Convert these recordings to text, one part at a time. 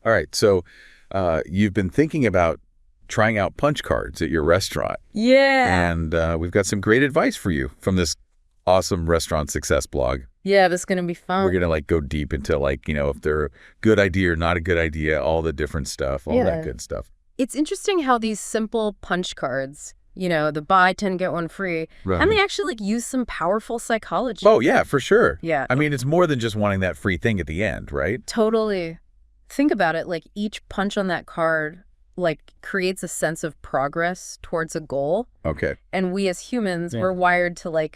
All right. So you've been thinking about trying out punch cards at your restaurant. Yeah. And we've got some great advice for you from this awesome restaurant success blog. Yeah, this is going to be fun. We're going to go deep into if they're a good idea or not a good idea, all the different stuff, all that good stuff. It's interesting how these simple punch cards, the buy 10, get one free, Right. and they actually use some powerful psychology. Oh, yeah, for sure. Yeah. I mean, it's more than just wanting that free thing at the end, right? Totally. Think about it. Each punch on that card, creates a sense of progress towards a goal. Okay. And we as humans, we're wired to,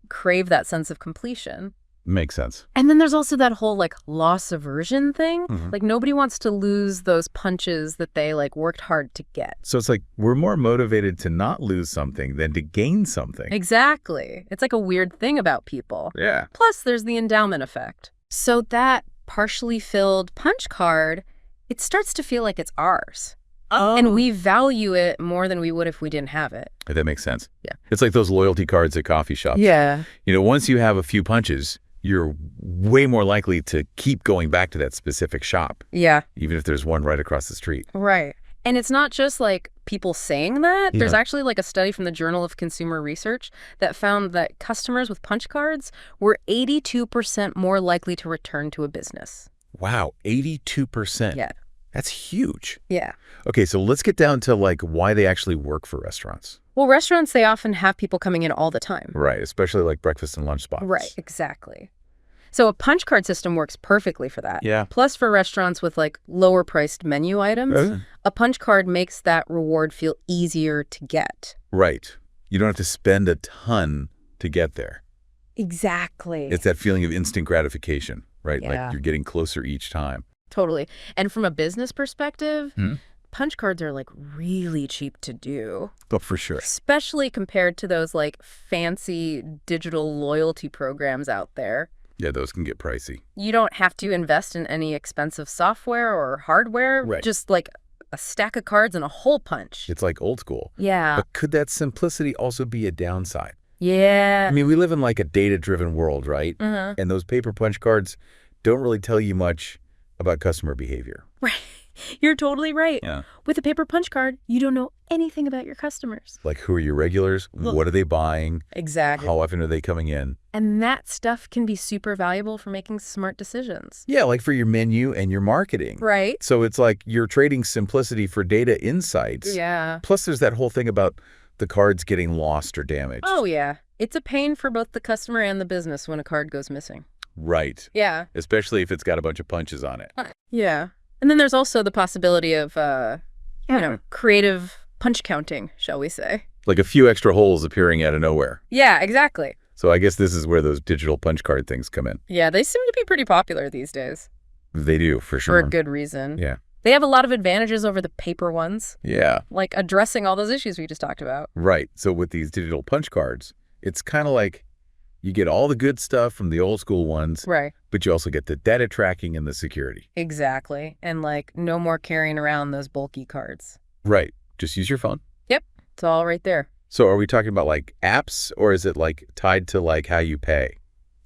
crave that sense of completion. Makes sense. And then there's also that whole loss aversion thing. Mm-hmm. Nobody wants to lose those punches that they worked hard to get. So it's we're more motivated to not lose something than to gain something. Exactly. It's a weird thing about people. Yeah. Plus there's the endowment effect. So that partially filled punch card, it starts to feel like it's ours. Oh. And we value it more than we would if we didn't have it. That makes sense. Yeah. It's like those loyalty cards at coffee shops. Yeah. Once you have a few punches, you're way more likely to keep going back to that specific shop. Yeah. Even if there's one right across the street. Right. And it's not just people saying that. Yeah. There's actually a study from the Journal of Consumer Research that found that customers with punch cards were 82% more likely to return to a business. Wow, 82%. Yeah. That's huge. Yeah. Okay, so let's get down to why they actually work for restaurants. Well, restaurants, they often have people coming in all the time. Right, especially breakfast and lunch spots. Right, exactly. So a punch card system works perfectly for that. Yeah. Plus for restaurants with lower priced menu items, a punch card makes that reward feel easier to get. Right. You don't have to spend a ton to get there. Exactly. It's that feeling of instant gratification, right? Yeah. You're getting closer each time. Totally. And from a business perspective, punch cards are really cheap to do. Oh, for sure. Especially compared to those fancy digital loyalty programs out there. Yeah, those can get pricey. You don't have to invest in any expensive software or hardware. Right. Just a stack of cards and a hole punch. It's old school. Yeah. But could that simplicity also be a downside? Yeah. I mean, we live in a data-driven world, right? Mm-hmm. And those paper punch cards don't really tell you much about customer behavior. Right. You're totally right. Yeah. With a paper punch card, you don't know anything about your customers. Who are your regulars? What are they buying? Exactly. How often are they coming in? And that stuff can be super valuable for making smart decisions. Yeah, for your menu and your marketing. Right. So it's you're trading simplicity for data insights. Yeah. Plus there's that whole thing about the cards getting lost or damaged. Oh, yeah. It's a pain for both the customer and the business when a card goes missing. Right. Yeah. Especially if it's got a bunch of punches on it. Yeah. And then there's also the possibility of, creative punch counting, shall we say. A few extra holes appearing out of nowhere. Yeah, exactly. So I guess this is where those digital punch card things come in. Yeah, they seem to be pretty popular these days. They do, for sure. For a good reason. Yeah. They have a lot of advantages over the paper ones. Yeah. Addressing all those issues we just talked about. Right. So with these digital punch cards, it's kind of you get all the good stuff from the old school ones. Right. But you also get the data tracking and the security. Exactly. And no more carrying around those bulky cards. Right. Just use your phone. Yep. It's all right there. So are we talking about apps, or is it tied to how you pay?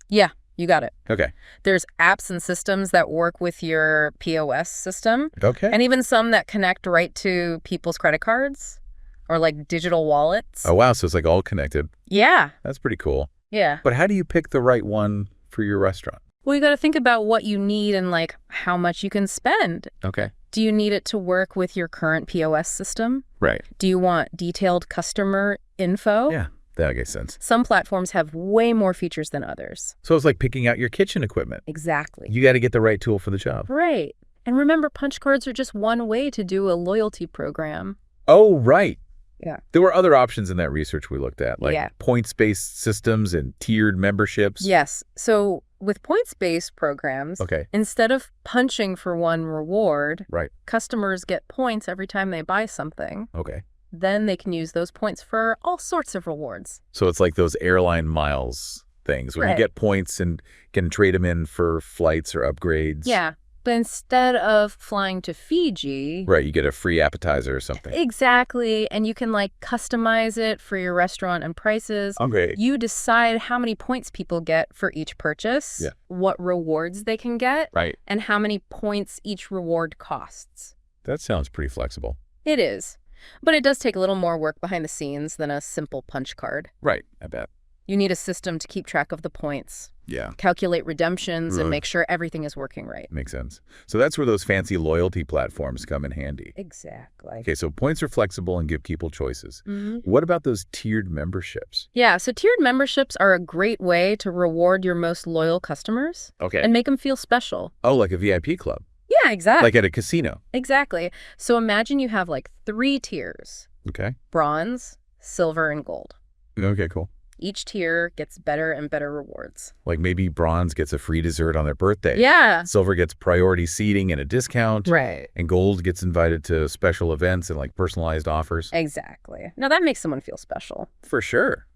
Yeah, you got it. Okay. There's apps and systems that work with your POS system. Okay. And even some that connect right to people's credit cards or digital wallets. Oh, wow. So it's all connected. Yeah. That's pretty cool. Yeah. But how do you pick the right one for your restaurant? Well, you got to think about what you need and how much you can spend. Okay. Do you need it to work with your current POS system? Right. Do you want detailed customer info? Yeah, that makes sense. Some platforms have way more features than others. So it's picking out your kitchen equipment. Exactly. You got to get the right tool for the job. Right. And remember, punch cards are just one way to do a loyalty program. Oh, right. Yeah. There were other options in that research we looked at, Yeah. points-based systems and tiered memberships. Yes. So with points-based programs, Okay. instead of punching for one reward, Right. customers get points every time they buy something. Okay. Then they can use those points for all sorts of rewards. So it's those airline miles things where you Right. get points and can trade them in for flights or upgrades. Yeah. But instead of flying to Fiji... Right, you get a free appetizer or something. Exactly. And you can customize it for your restaurant and prices. Oh, great. You decide how many points people get for each purchase, Yeah. what rewards they can get, Right. and how many points each reward costs. That sounds pretty flexible. It is. But it does take a little more work behind the scenes than a simple punch card. Right, I bet. You need a system to keep track of the points, Yeah. calculate redemptions, and Right. make sure everything is working right. Makes sense. So that's where those fancy loyalty platforms come in handy. Exactly. Okay, so points are flexible and give people choices. Mm-hmm. What about those tiered memberships? Yeah, so tiered memberships are a great way to reward your most loyal customers Okay. and make them feel special. Oh, like a VIP club. Yeah, exactly. Like at a casino. Exactly. So imagine you have 3 tiers: Okay. bronze, silver, and gold. Okay, cool. Each tier gets better and better rewards. Like maybe bronze gets a free dessert on their birthday. Yeah. Silver gets priority seating and a discount. Right. And gold gets invited to special events and personalized offers. Exactly. Now that makes someone feel special. For sure.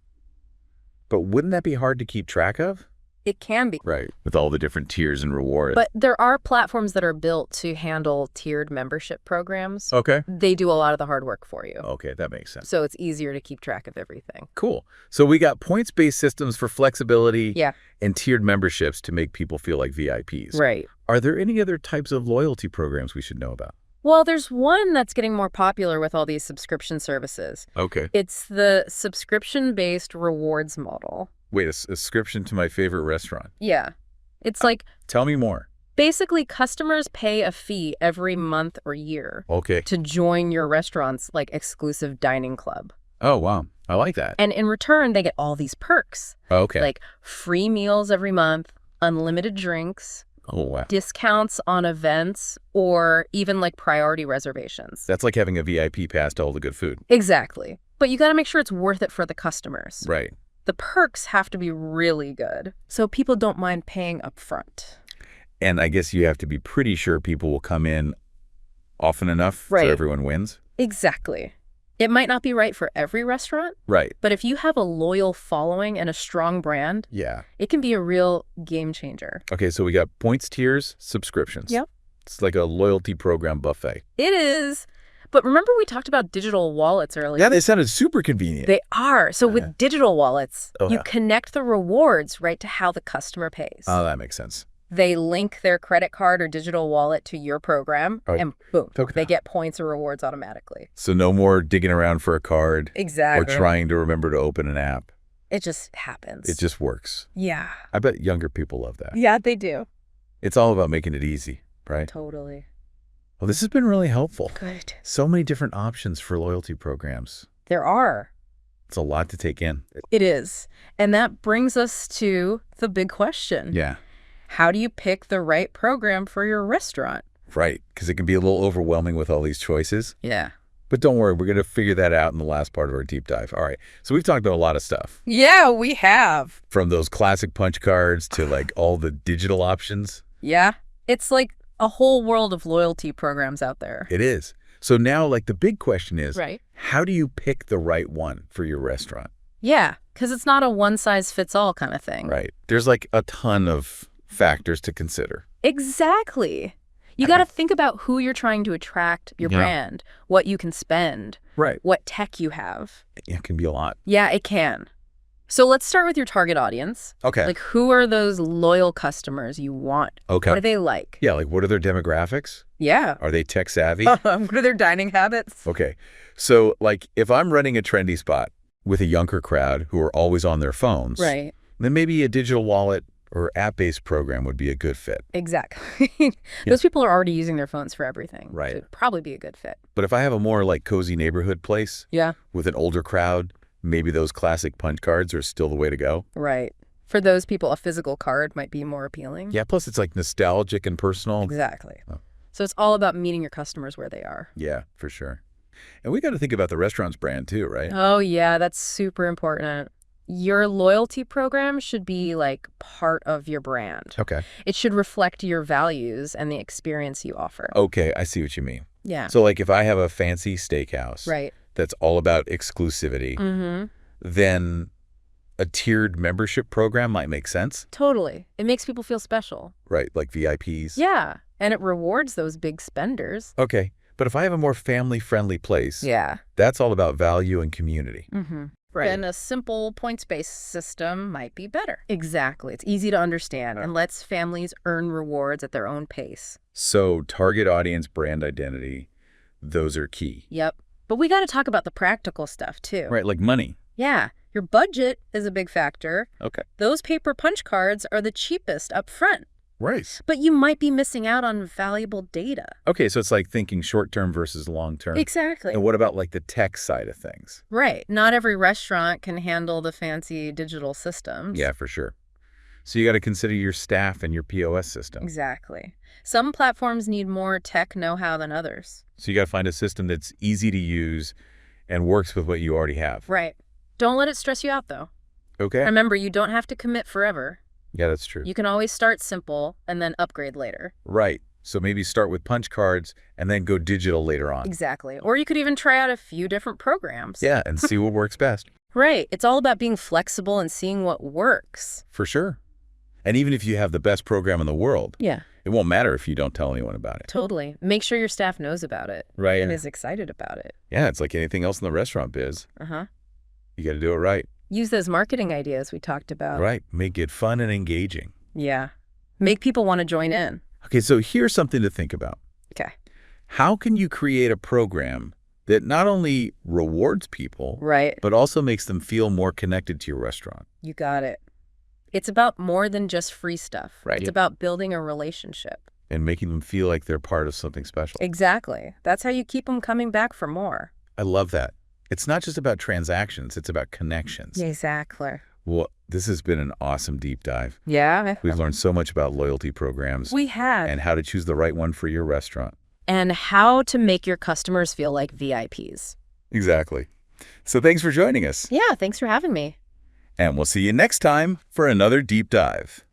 But wouldn't that be hard to keep track of? It can be. Right. With all the different tiers and rewards. But there are platforms that are built to handle tiered membership programs. Okay. They do a lot of the hard work for you. Okay, that makes sense. So it's easier to keep track of everything. Cool. So we got points-based systems for flexibility Yeah. and tiered memberships to make people feel like VIPs. Right. Are there any other types of loyalty programs we should know about? Well, there's one that's getting more popular with all these subscription services. Okay. It's the subscription-based rewards model. Wait, a subscription to my favorite restaurant. Yeah. It's Tell me more. basically customers pay a fee every month or year Okay. to join your restaurant's exclusive dining club. Oh, wow. I like that. And in return, they get all these perks, Okay. like free meals every month, unlimited drinks, Oh, wow. discounts on events, or even priority reservations. That's like having a VIP pass to all the good food. Exactly. But you got to make sure it's worth it for the customers. Right. The perks have to be really good, so people don't mind paying up front. And I guess you have to be pretty sure people will come in often enough Right. so everyone wins. Exactly. It might not be right for every restaurant, Right. but if you have a loyal following and a strong brand, Yeah. it can be a real game changer. Okay, so we got points, tiers, subscriptions. Yep. It's like a loyalty program buffet. It is. But remember we talked about digital wallets earlier? Yeah, they sounded super convenient. They are. So with digital wallets, Oh, you yeah. connect the rewards right to how the customer pays. Oh, that makes sense. They link their credit card or digital wallet to your program, Right. and boom, Okay. they get points or rewards automatically. So no more digging around for a card Exactly. or trying to remember to open an app. It just happens. It just works. Yeah. I bet younger people love that. Yeah, they do. It's all about making it easy, right? Totally. Well, this has been really helpful. Good. So many different options for loyalty programs. There are. It's a lot to take in. It is. And that brings us to the big question. Yeah, How do you pick the right program for your restaurant? right. Because it can be a little overwhelming with all these choices. Yeah. But don't worry, we're going to figure that out in the last part of our deep dive. All right. So we've talked about a lot of stuff, Yeah, we have. from those classic punch cards to all the digital options. Yeah. It's like a whole world of loyalty programs out there. It is. So now the big question is, Right. how do you pick the right one for your restaurant? Yeah, because it's not a one-size-fits-all kind of thing. Right. There's a ton of factors to consider. Exactly. You got to think about who you're trying to attract, your Yeah. brand, what you can spend, Right. what tech you have. It can be a lot. Yeah, it can. So let's start with your target audience. Okay. Who are those loyal customers you want? Okay. What do they like? Yeah, what are their demographics? Yeah. Are they tech savvy? What are their dining habits? Okay. So, if I'm running a trendy spot with a younger crowd who are always on their phones, Right. then maybe a digital wallet or app-based program would be a good fit. Exactly. Those people are already using their phones for everything. Right. So it'd probably be a good fit. But if I have a more cozy neighborhood place Yeah. with an older crowd, maybe those classic punch cards are still the way to go. Right. For those people, a physical card might be more appealing. Yeah, plus it's nostalgic and personal. Exactly. Oh. So it's all about meeting your customers where they are. Yeah, for sure. And we got to think about the restaurant's brand too, right? Oh, yeah, that's super important. Your loyalty program should be part of your brand. Okay. It should reflect your values and the experience you offer. Okay, I see what you mean. Yeah. So if I have a fancy steakhouse Right. that's all about exclusivity, Mm-hmm. then a tiered membership program might make sense, Totally. It makes people feel special. right? Like VIPs. Yeah. And it rewards those big spenders. Okay, but if I have a more family-friendly place, Yeah. that's all about value and community. Right. Then a simple points-based system might be better. Exactly. It's easy to understand and lets families earn rewards at their own pace. So target audience, brand identity, those are key. Yep. But we got to talk about the practical stuff, too. Right, like money. Yeah. Your budget is a big factor. Okay. Those paper punch cards are the cheapest up front. Right. But you might be missing out on valuable data. Okay, so it's like thinking short-term versus long-term. Exactly. And what about like the tech side of things? Right. Not every restaurant can handle the fancy digital systems. Yeah, for sure. So you got to consider your staff and your POS system. Exactly. Some platforms need more tech know-how than others. So you got to find a system that's easy to use and works with what you already have. Right. Don't let it stress you out, though. Okay. Remember, you don't have to commit forever. Yeah, that's true. You can always start simple and then upgrade later. Right. So maybe start with punch cards and then go digital later on. Exactly. Or you could even try out a few different programs. Yeah, and see what works best. Right. It's all about being flexible and seeing what works. For sure. And even if you have the best program in the world, Yeah. it won't matter if you don't tell anyone about it. Totally. Make sure your staff knows about it. Right. And is excited about it. Yeah, it's like anything else in the restaurant biz. Uh-huh. You got to do it right. Use those marketing ideas we talked about. Right. Make it fun and engaging. Yeah. Make people want to join in. Okay, so here's something to think about. Okay. How can you create a program that not only rewards people, Right. but also makes them feel more connected to your restaurant? You got it. It's about more than just free stuff. Right. It's about building a relationship. And making them feel like they're part of something special. Exactly. That's how you keep them coming back for more. I love that. It's not just about transactions, it's about connections. Exactly. Well, this has been an awesome deep dive. Yeah. We've learned so much about loyalty programs We had. and how to choose the right one for your restaurant. And how to make your customers feel like VIPs. Exactly. So thanks for joining us. Yeah, thanks for having me. And we'll see you next time for another deep dive.